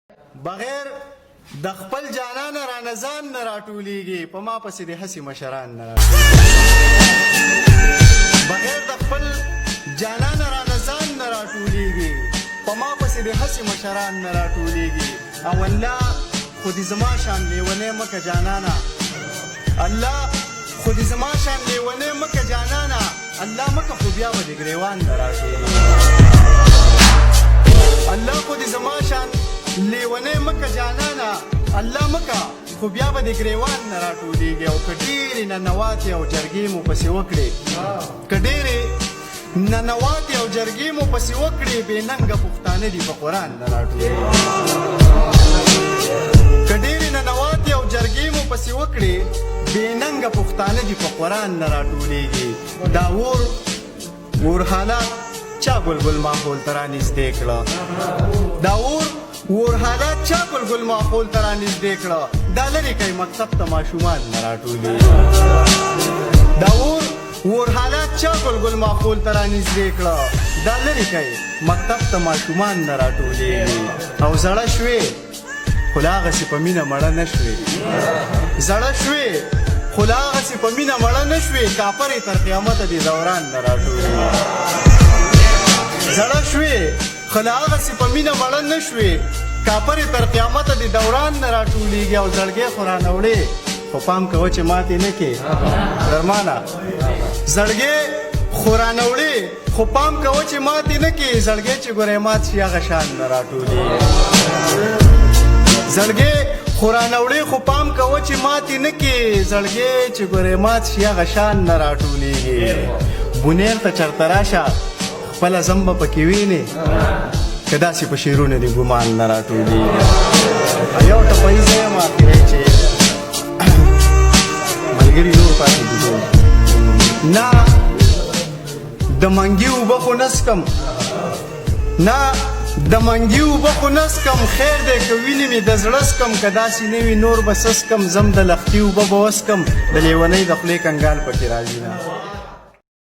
بغیر د خپل جانان را نزان نه راټوليږي په ما پسې د هسي مشران نه بغیر د خپل جانان را نزان نه راټوليږي په ما پسې د هسي مشران نه راټوليږي او الله خودي زما شان لیونه مکه جانانا الله خودي زما شان لیونه مکه جانانا الله مکه خو بیا به د ګریوان نه راټوليږي الله خودي زما شان لیونه مکه جانانا الله مکه خو بیا به د ګریوان نه راټولېږي او که ډېرې ننواتې او جرګې مو پسې وکړې که ډېرې ننواتې او جرګې مو پسې وکړې بې ننګه پښتانه دي په قرآن نه راټولېږي که ډېرې ننواتې او جرګې مو پسې وکړې بې ننګه پښتانه دي په قرآن نه راټولېږي دا اور حالات چا ګلګل ماحول ته رانږدې کړه دا اور حالات چا ګلګل ماحول ته رانږدې کړه دا لرې کوي مکتب ته ماشومان نه راټولېږي دا اور حالات چا ګلګل ماحول ته رانږدې کړه دا لرې کوي مکتب ته ماشومان نه راټولېږي او زړه شوې خو لا هغسې په مینه مړه نه شوې زړه شوې خو لا هغسې په مینه مړه نه شوې کاپري تر قیامته دې دوران نه راټولېږي زړه شوې خو لا هغسې په مینه مړه نه شوې کاپرې تر قیامته د دوران نه راټولېږي او زړګی خو رانوړې خو پام کوه چې ماتې نه کې درمانه زړګی خو رانوړې خو پام کوه چې ماتې نه کې زړګی چې ګورې مات شي هغه شان نه راټولېږي زړګی خو رانوړې خو پام کوه چې ماتې نه کې زړګی چې ګورې مات شي هغه شان نه راټولېږي بونیر ته چرته راشه خپله زم به پکې وینې که داسې په شعرونه دې ګمان نه راټولېږي یو ټپهیي زه یم اخري چې ملګري نور پاتې دي نه د منګي اوبه خو نسکم نه د منګي اوبه خو نسکم خیر دی که وینې مې د زړه سکم که داسې نه وي نور به سسکم زم د لختي اوبه به وسکم د لیونۍ د خولې کنګال پکې راځي نه